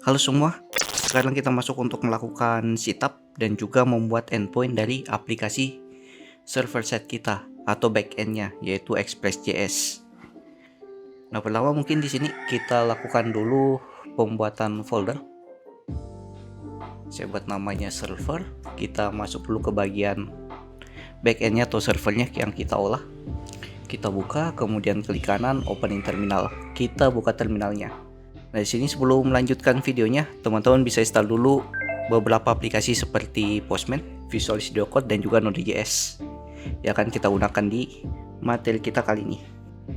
Halo semua, sekarang kita masuk untuk melakukan setup dan juga membuat endpoint dari aplikasi server side kita atau backendnya, yaitu Express.js. Nah, pertama mungkin di sini kita lakukan dulu pembuatan folder. Saya buat namanya server. Kita masuk dulu ke bagian backendnya atau servernya yang kita olah. Kita buka, kemudian klik kanan, opening terminal. Kita buka terminalnya. Nah, di sini sebelum melanjutkan videonya, teman-teman bisa install dulu beberapa aplikasi seperti Postman, Visual Studio Code, dan juga Node.js yang akan kita gunakan di materi kita kali ini.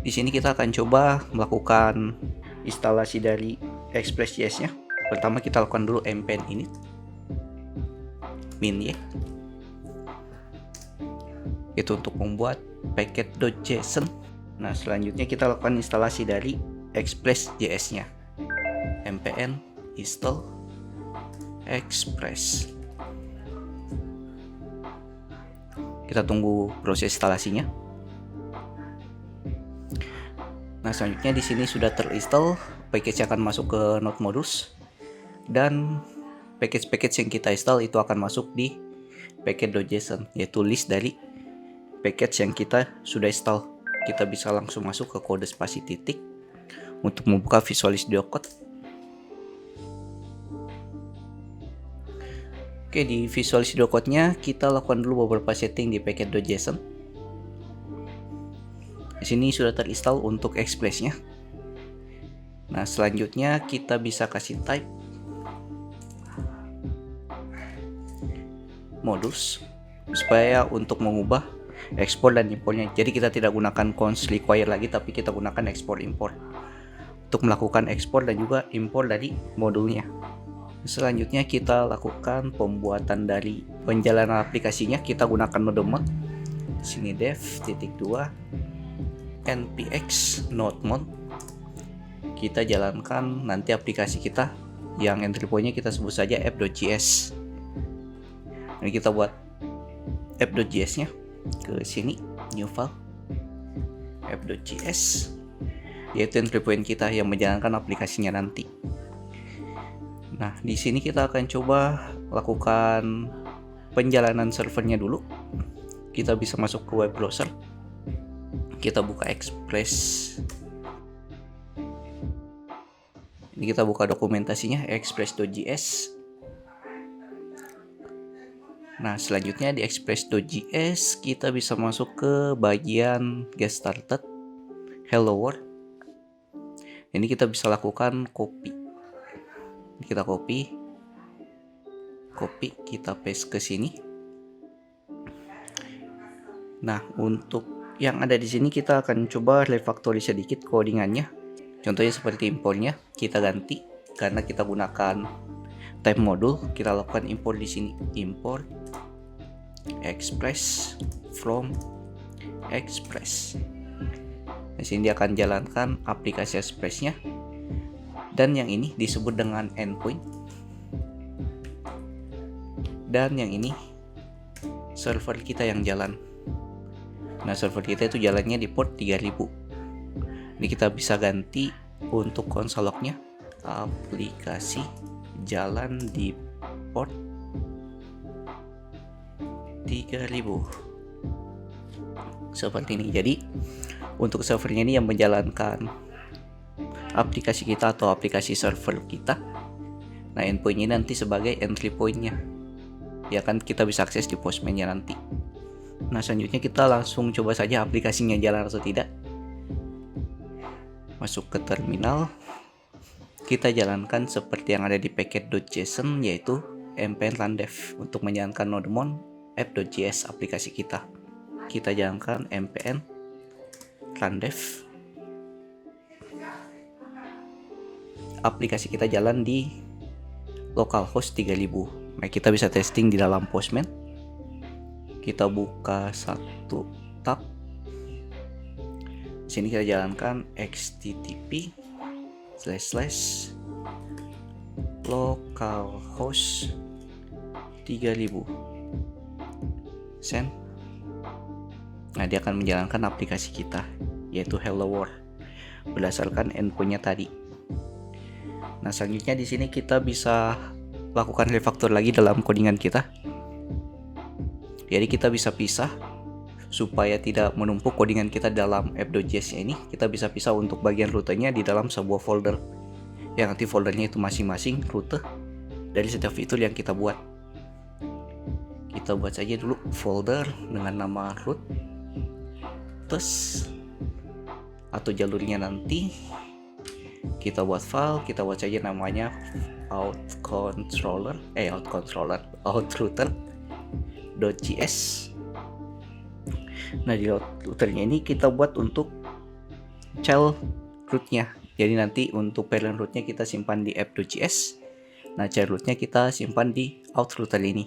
Di sini kita akan coba melakukan instalasi dari Express.js-nya. Pertama kita lakukan dulu npm init min y. Itu untuk membuat packet.json. Nah, selanjutnya kita lakukan instalasi dari Express.js-nya. npm install express. Kita tunggu proses instalasinya. Nah, selanjutnya di sini sudah terinstall, package akan masuk ke node modus dan package-package yang kita install itu akan masuk di packet.json, yaitu list dari package yang kita sudah install. Kita bisa langsung masuk ke kode spasi titik untuk membuka Visual Studio Code. Oke, di Visual Studio Code-nya kita lakukan dulu beberapa setting di packet.json. Di sini sudah terinstall untuk Express-nya. Nah, selanjutnya kita bisa kasih type modus supaya untuk mengubah ekspor dan impornya. Jadi kita tidak gunakan const require lagi, tapi kita gunakan export import untuk melakukan ekspor dan juga impor dari modulnya. Selanjutnya kita lakukan pembuatan dari penjalanan aplikasinya. Kita gunakan node mod. Sini dev.2 npx node mod. Kita jalankan nanti aplikasi kita yang entry point-nya kita sebut saja app.js. Ini kita buat app.js-nya. Ke sini new file app.js, yaitu entry point kita yang menjalankan aplikasinya nanti. Nah, di sini kita akan coba lakukan penjalanan servernya dulu. Kita bisa masuk ke web browser. Kita buka Express. Ini kita buka dokumentasinya express.js. Nah, selanjutnya di express.js kita bisa masuk ke bagian get started, hello world. Ini kita bisa lakukan copy. Kita copy, kita paste ke sini. Nah, untuk yang ada di sini kita akan coba refactory sedikit codingannya. Contohnya seperti importnya kita ganti karena kita gunakan type modul. Kita lakukan import di sini, import express from express. Di sini dia akan jalankan aplikasi expressnya. Dan yang ini disebut dengan endpoint. Dan yang ini server kita yang jalan. Nah, server kita itu jalannya di port 3000. Ini kita bisa ganti untuk console log-nya. Aplikasi jalan di port 3000. Seperti ini. Jadi, untuk servernya ini yang menjalankan aplikasi kita atau aplikasi server kita. Nah, endpoint-nya nanti sebagai entry point-nya. Ya kan, kita bisa akses di Postman-nya nanti. Nah, selanjutnya kita langsung coba saja aplikasinya jalan atau tidak. Masuk ke terminal. Kita jalankan seperti yang ada di packet.json, yaitu npm rundev untuk menjalankan nodemon app.js aplikasi kita. Kita jalankan npm rundev. Aplikasi kita jalan di localhost 3000. Nah, kita bisa testing di dalam Postman. Kita buka satu tab. Sini kita jalankan http://localhost 3000 send. Nah, dia akan menjalankan aplikasi kita, yaitu hello world berdasarkan endpoint-nya tadi. Nah, selanjutnya di sini kita bisa lakukan refaktor lagi dalam codingan kita. Jadi kita bisa pisah supaya tidak menumpuk codingan kita dalam app.js-nya ini. Kita bisa pisah untuk bagian rutenya di dalam sebuah folder, yang nanti foldernya itu masing-masing rute dari setiap fitur yang kita buat. Kita buat saja dulu folder dengan nama root, terus atau jalurnya nanti kita buat file, kita buat saja namanya outrouter.js. Nah, di routernya ini kita buat untuk child rootnya. Jadi nanti untuk parent rootnya kita simpan di app.js. Nah, child rootnya kita simpan di outrouter ini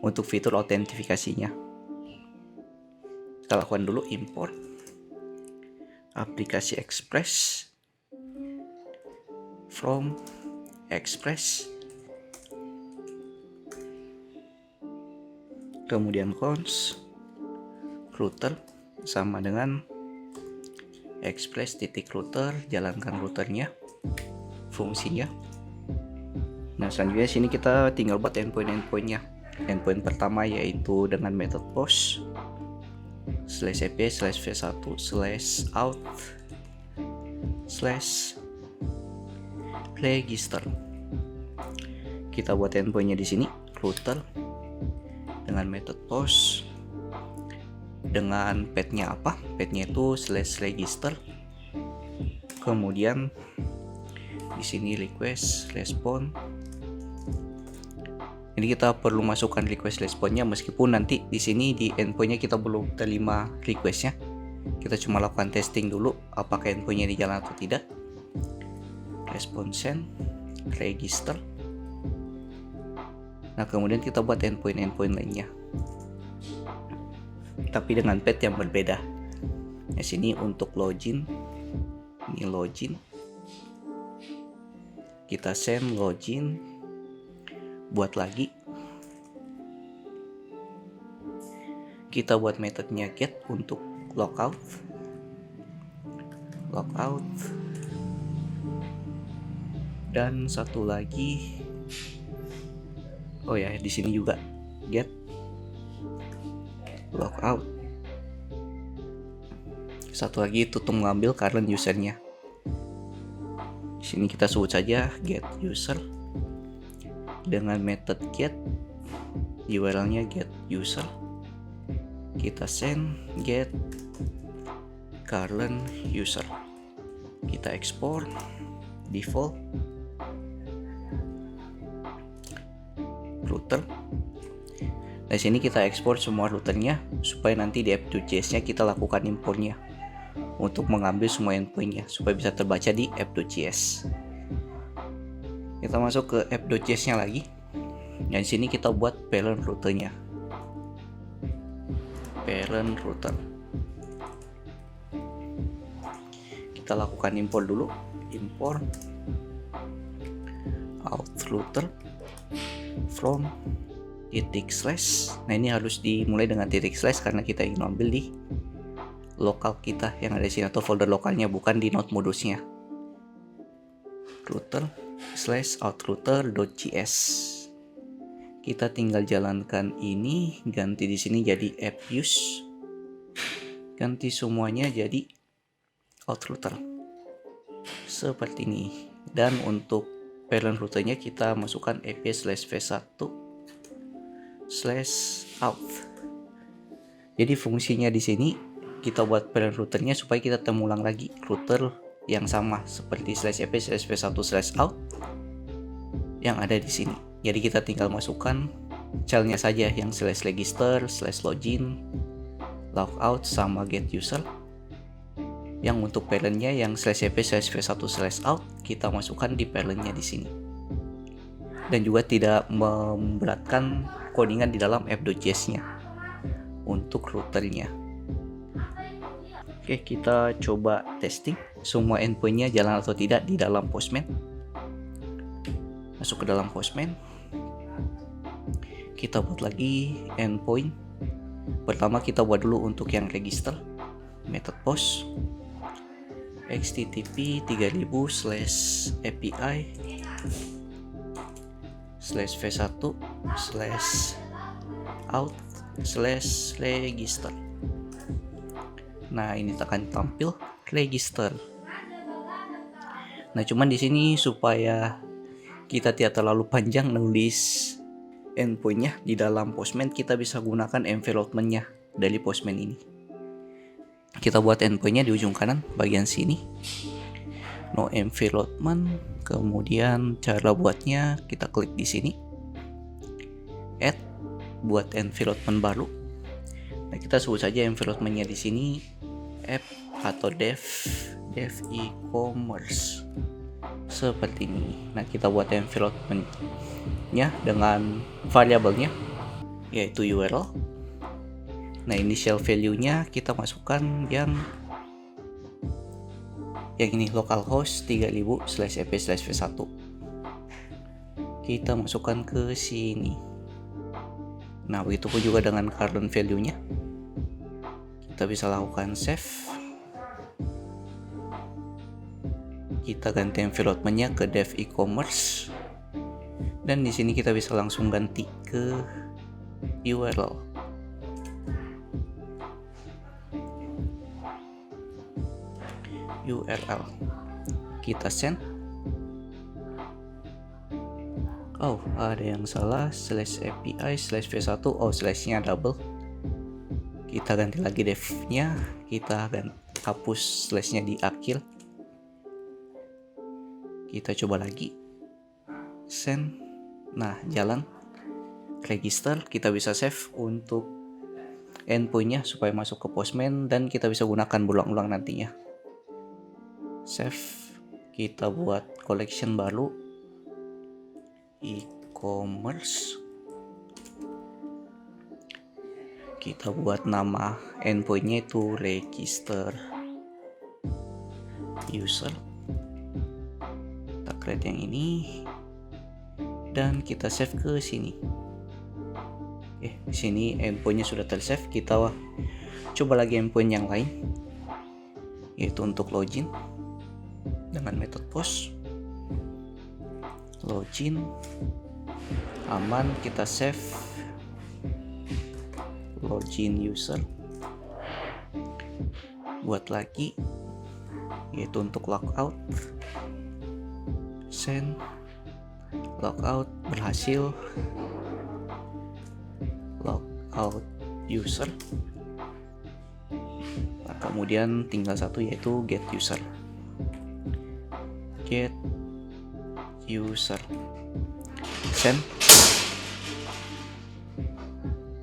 untuk fitur autentifikasinya. Kita lakukan dulu import aplikasi Express from Express, kemudian const router sama dengan express.router, jalankan routernya, fungsinya. Nah, selanjutnya sini kita tinggal buat endpoint-endpointnya. Endpoint pertama yaitu dengan method post /ap/v1/out/register. Kita buat endpointnya di sini router dengan method post dengan path-nya apa? Path-nya itu /register. Kemudian di sini request response. Ini kita perlu masukkan request response-nya meskipun nanti di sini di endpoint-nya kita belum terima request-nya. Kita cuma lakukan testing dulu apakah endpoint-nya di jalan atau tidak. Response send register. Nah, kemudian kita buat endpoint lainnya, tapi dengan path yang berbeda. Di sini untuk login, ini login. Kita send login, buat lagi. Kita buat metodenya get untuk logout. Dan satu lagi, oh ya, di sini juga get logout. Satu lagi tutup mengambil current usernya. Di sini kita sebut saja get user dengan method get, URL-nya get user. Kita send get current user. Kita export default router. Di sini kita ekspor semua routernya supaya nanti di app.js-nya kita lakukan importnya untuk mengambil semua endpoint-nya supaya bisa terbaca di app.js. Kita masuk ke app.js-nya lagi. Dan di sini kita buat parent routernya. Parent router. Kita lakukan import dulu. Import outrouter from titik slash. Nah, ini harus dimulai dengan titik slash karena kita ingin ambil di lokal kita yang ada di sini atau folder lokalnya, bukan di node modusnya. Router /outrouter.js. Kita tinggal jalankan ini, ganti di sini jadi app use. Ganti semuanya jadi outrouter. Seperti ini. Dan untuk parent routernya kita masukkan ap/v1/out. Jadi fungsinya di sini kita buat parent routernya supaya kita temulang lagi router yang sama seperti /ap/v1/out yang ada di sini. Jadi kita tinggal masukkan child-nya saja yang /register, /login, logout sama get user. Yang untuk parent-nya yang /ap/v1/out kita masukkan di parent-nya di sini. Dan juga tidak memberatkan codingan di dalam app.js-nya untuk routernya. Oke, kita coba testing semua endpoint-nya jalan atau tidak di dalam Postman. Masuk ke dalam Postman. Kita buat lagi endpoint. Pertama kita buat dulu untuk yang register. Method post http://API slash v1 slash out slash register. Nah, ini akan tampil register. Nah, cuman di sini supaya kita tidak terlalu panjang nulis endpointnya di dalam Postman, kita bisa gunakan envelopement-nya dari Postman ini. Kita buat endpointnya di ujung kanan bagian sini, no envelopment. Kemudian cara buatnya kita klik di sini, add, buat envelopment baru. Nah, kita sebut saja envelopment-nya di sini app atau dev e-commerce seperti ini. Nah, kita buat envelopment-nya dengan variabelnya yaitu URL. Nah, initial value-nya kita masukkan yang ini, localhost 3000/ep/v1. Kita masukkan ke sini. Nah, begitupun juga dengan current value-nya. Kita bisa lakukan save. Kita ganti envelopment-nya ke dev e-commerce. Dan di sini kita bisa langsung ganti ke URL. Kita send. Oh, ada yang salah, /API/v1. Oh, slashnya double. Kita ganti lagi dev-nya, kita hapus slashnya di akhir. Kita coba lagi, send. Nah, jalan. Register, kita bisa save untuk endpointnya supaya masuk ke Postman dan kita bisa gunakan berulang-ulang nantinya. Save, kita buat collection baru, e-commerce. Kita buat nama endpointnya itu register user. Kita create yang ini dan kita save ke sini. Di sini endpointnya sudah tersave. Kita coba lagi endpoint yang lain, yaitu untuk login dengan metode post. Login aman, kita save. Login user, buat lagi yaitu untuk logout, send. Logout berhasil, logout user. Nah, kemudian tinggal satu yaitu get user. Get user, send.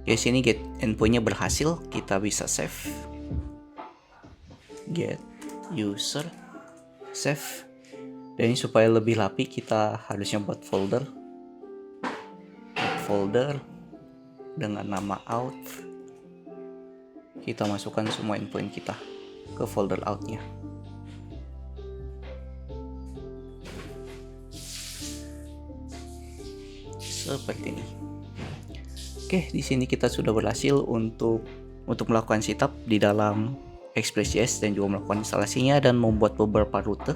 Sini get endpointnya berhasil, kita bisa save. Get user, save. Dan ini supaya lebih rapi, kita harusnya buat folder dengan nama out. Kita masukkan semua endpoint kita ke folder outnya. Seperti ini. Oke, di sini kita sudah berhasil untuk melakukan setup di dalam Express.js dan juga melakukan instalasinya dan membuat beberapa rute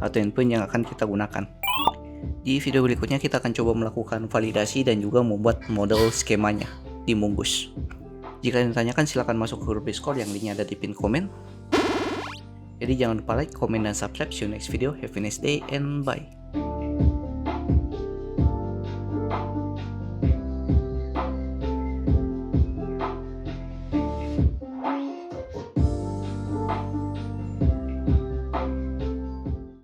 atau endpoint yang akan kita gunakan. Di video berikutnya kita akan coba melakukan validasi dan juga membuat model skemanya di Mongoose. Jika ada yang ditanyakan silahkan masuk ke grup Discord yang linknya ada di pin komen. Jadi jangan lupa like, comment, dan subscribe. See you next video. Have a nice day and bye.